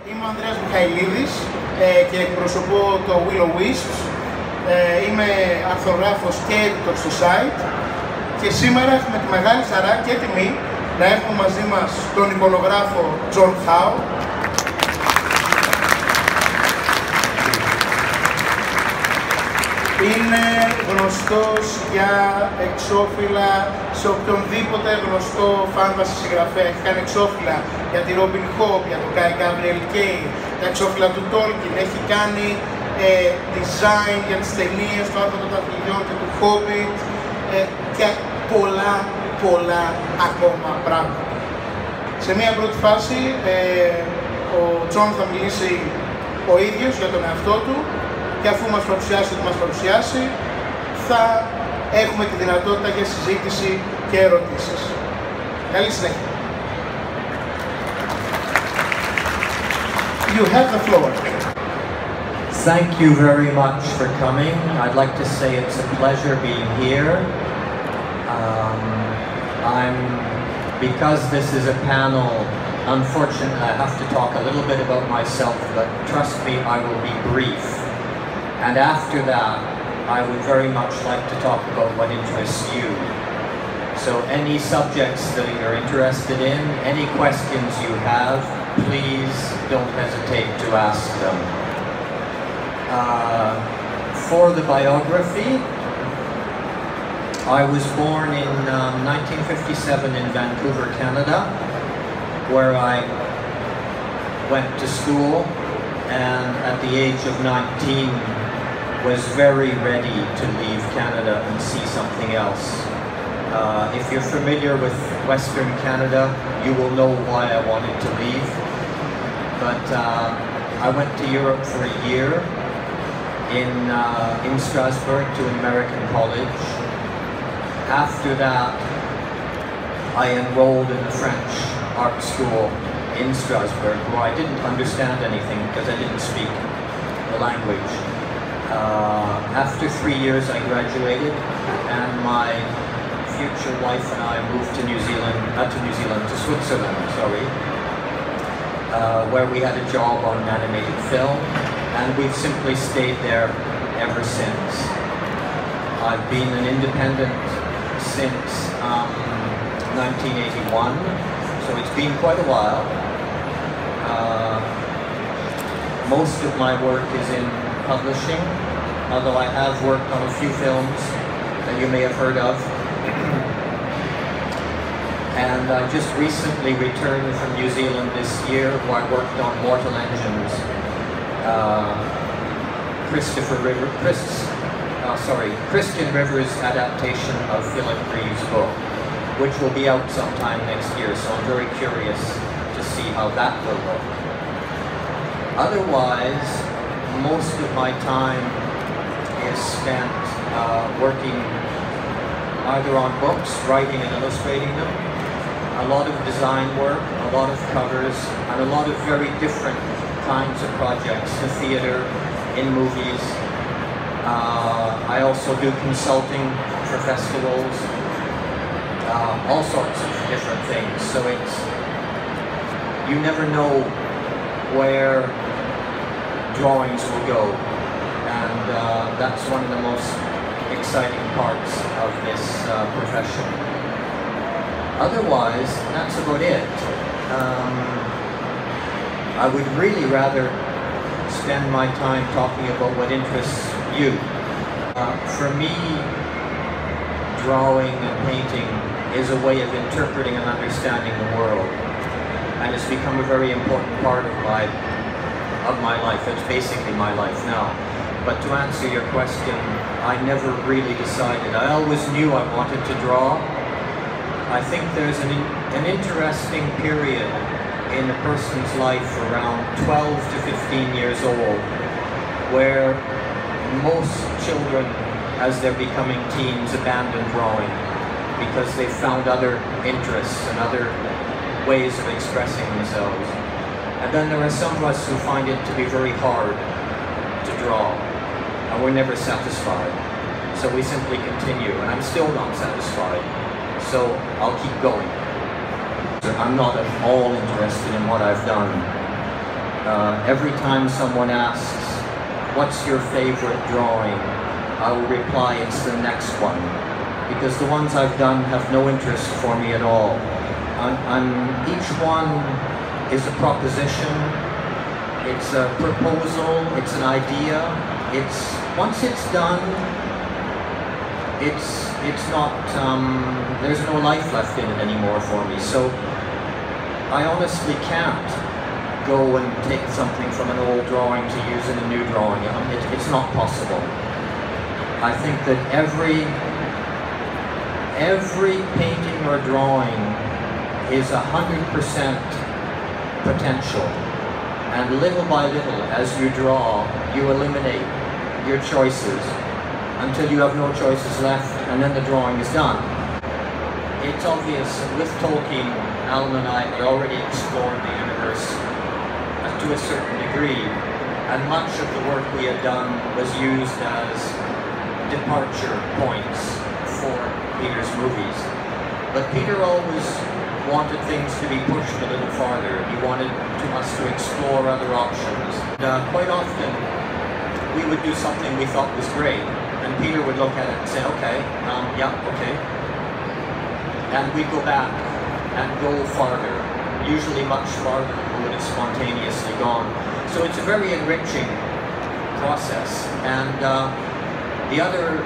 Είμαι ο Ανδρέας Μιχαηλίδης και εκπροσωπώ το Wisps. Είμαι αρθρογράφος και editor στο site και σήμερα έχουμε τη μεγάλη χαρά και τιμή να έχουμε μαζί μας τον εικονογράφο John Howe. Είναι γνωστός για εξώφυλλα σε οποιονδήποτε γνωστό fantasy συγγραφέα. Έχει κάνει εξώφυλλα για τη Robin Hood, για τον Gabriel Kane, τα εξώφυλλα του Tolkien. Έχει κάνει design για τις ταινίες του Άρχοντα των Δαχτυλιών και του Hobbit και πολλά ακόμα πράγματα. Σε μία πρώτη φάση ο John θα μιλήσει ο ίδιος για τον εαυτό του και αφού μας παρουσιάσει ό,τι μας παρουσιάσει, θα έχουμε τη δυνατότητα για συζήτηση και ερωτήσεις. Καλή συνέχεια. You have the floor. Thank you very much for coming. I'd like to say it's a pleasure being here. Because this is a panel, unfortunately I have to talk a little bit about myself, but trust me, I will be brief. And after that, I would very much like to talk about what interests you. So any subjects that you're interested in, any questions you have, please don't hesitate to ask them. For the biography, I was born in 1957 in Vancouver, Canada, where I went to school and at the age of 19 was very ready to leave Canada and see something else. If you're familiar with Western Canada, you will know why I wanted to leave. But I went to Europe for a year in Strasbourg to an American college. After that, I enrolled in the French art school in Strasbourg, where I didn't understand anything because I didn't speak the language. After 3 years I graduated and my future wife and I moved to to Switzerland, where we had a job on animated film, and we've simply stayed there ever since. I've been an independent since 1981, so it's been quite a while. Most of my work is in publishing, although I have worked on a few films that you may have heard of. And I just recently returned from New Zealand this year, where I worked on Mortal Engines, Christian Rivers' adaptation of Philip Reeves' book, which will be out sometime next year, so I'm very curious to see how that will look. Otherwise, most of my time is spent working either on books, writing and illustrating them, a lot of design work, a lot of covers, and a lot of very different kinds of projects, the theater, in movies. I also do consulting for festivals, all sorts of different things. So you never know where drawings will go, and that's one of the most exciting parts of this profession. Otherwise, that's about it. I would really rather spend my time talking about what interests you. For me, drawing and painting is a way of interpreting and understanding the world, and it's become a very important part of my life. It's basically my life now. But to answer your question, I never really decided. I always knew I wanted to draw. I think there's an interesting period in a person's life around 12 to 15 years old, where most children, as they're becoming teens, abandon drawing because they've found other interests and other ways of expressing themselves. And then there are some of us who find it to be very hard to draw, and we're never satisfied. So we simply continue, and I'm still not satisfied, so I'll keep going. I'm not at all interested in what I've done. Every time someone asks, what's your favorite drawing? I will reply, it's the next one. Because the ones I've done have no interest for me at all. Each one is a proposition, it's a proposal, it's an idea. Once it's done, it's not, there's no life left in it anymore for me. So I honestly can't go and take something from an old drawing to use in a new drawing. It's not possible. I think that every painting or drawing is 100% potential. And little by little, as you draw, you eliminate your choices until you have no choices left, and then the drawing is done. It's obvious that with Tolkien, Alan and I had already explored the universe to a certain degree, and much of the work we had done was used as departure points for Peter's movies. But Peter always wanted things to be pushed a little farther. He wanted us to explore other options. Quite often, we would do something we thought was great, and Peter would look at it and say, okay, yeah, okay. And we'd go back and go farther, usually much farther than we would have spontaneously gone. So it's a very enriching process. And the other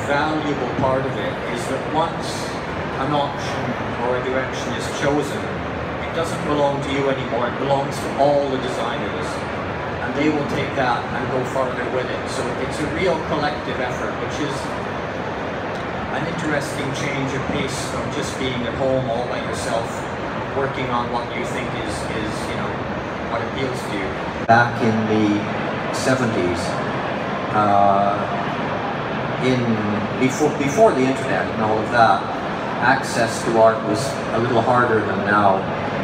valuable part of it is that once an option or a direction is chosen, it doesn't belong to you anymore, it belongs to all the designers. And they will take that and go farther with it. So it's a real collective effort, which is an interesting change of pace from just being at home all by yourself, working on what you think is you know, what appeals to you. Back in the 70s, before the internet and all of that, access to art was a little harder than now.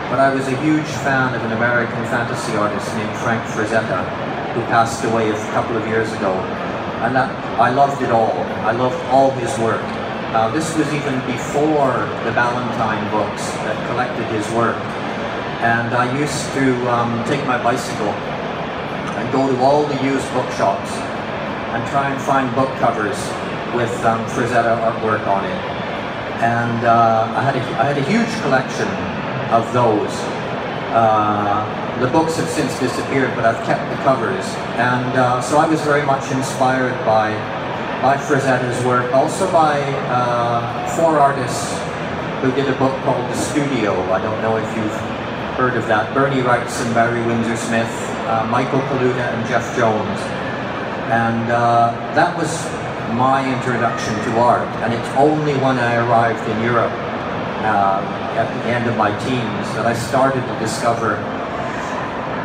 But I was a huge fan of an American fantasy artist named Frank Frazetta, who passed away a couple of years ago. And I loved it all. I loved all his work. This was even before the Ballantine books that collected his work. And I used to take my bicycle and go to all the used bookshops and try and find book covers with Frazetta artwork on it. And I had a huge collection of those. The books have since disappeared, but I've kept the covers. And so I was very much inspired by Frazetta's work, also by 4 artists who did a book called The Studio. I don't know if you've heard of that. Bernie Wrightson, Barry Windsor-Smith, Michael Kaluta and Jeff Jones. And that was my introduction to art. And it's only when I arrived in Europe at the end of my teens that I started to discover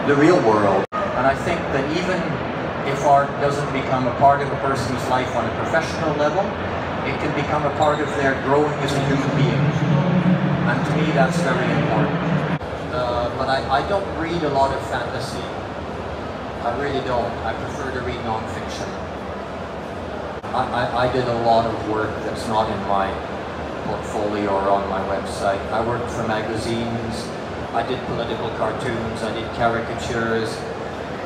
the real world. And I think that even if art doesn't become a part of a person's life on a professional level, it can become a part of their growing as a human being. And to me, that's very important. But I don't read a lot of fantasy. I really don't. I prefer to read non-fiction. I did a lot of work that's not in my portfolio or on my website. I worked for magazines. I did political cartoons. I did caricatures.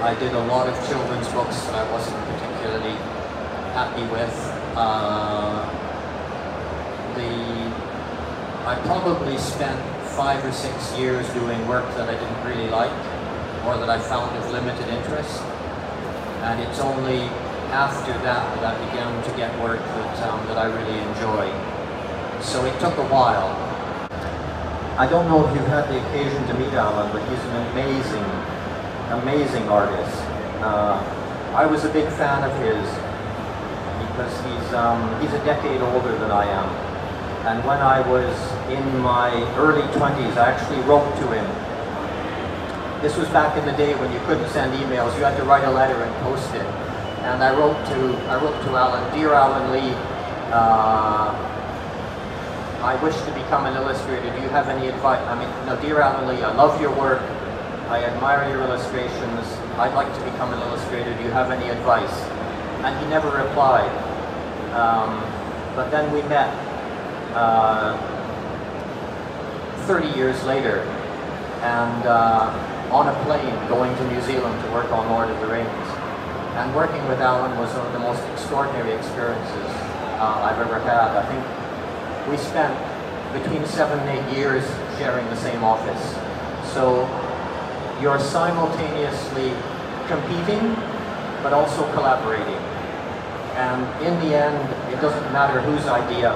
I did a lot of children's books that I wasn't particularly happy with. I probably spent 5 or 6 years doing work that I didn't really like, or that I found of limited interest. And it's only after that that I began to get work that I really enjoy. So it took a while. I don't know if you've had the occasion to meet Alan, but he's an amazing artist. I was a big fan of his because he's a decade older than I am. And when I was in my early 20s, I actually wrote to him. This was back in the day when you couldn't send emails. You had to write a letter and post it. And I wrote to Alan, "Dear Alan Lee, I wish to become an illustrator. Do you have any advice?" I mean, no, "Dear Alan Lee, I love your work. I admire your illustrations. I'd like to become an illustrator. Do you have any advice?" And he never replied. But then we met 30 years later, and on a plane going to New Zealand to work on Lord of the Rings. And working with Alan was one of the most extraordinary experiences I've ever had. I think we spent between 7 and 8 years sharing the same office. So you're simultaneously competing, but also collaborating. And in the end, it doesn't matter whose idea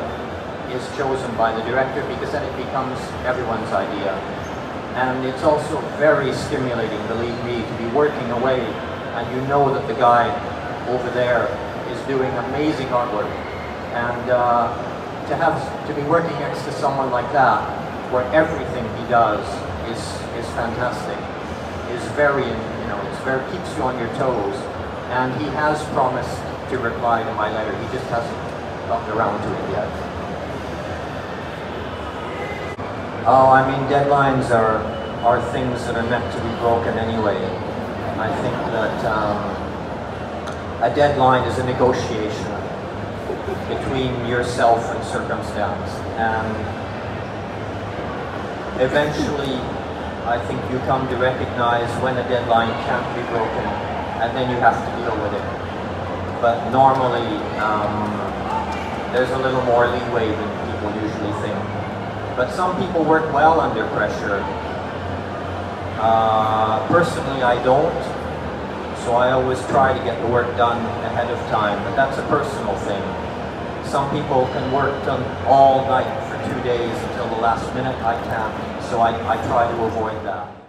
is chosen by the director, because then it becomes everyone's idea. And it's also very stimulating, believe me, to be working away and you know that the guy over there is doing amazing artwork. And to be working next to someone like that, where everything he does is fantastic, is very, keeps you on your toes. And he has promised to reply to my letter. He just hasn't gotten around to it yet. Oh, I mean, deadlines are things that are meant to be broken anyway. I think that a deadline is a negotiation between yourself and circumstance, and eventually I think you come to recognize when a deadline can't be broken, and then you have to deal with it. But normally there's a little more leeway than people usually think. But some people work well under pressure. Personally, I don't, so I always try to get the work done ahead of time, but that's a personal thing. Some people can work all night for 2 days until the last minute. I can't, so I try to avoid that.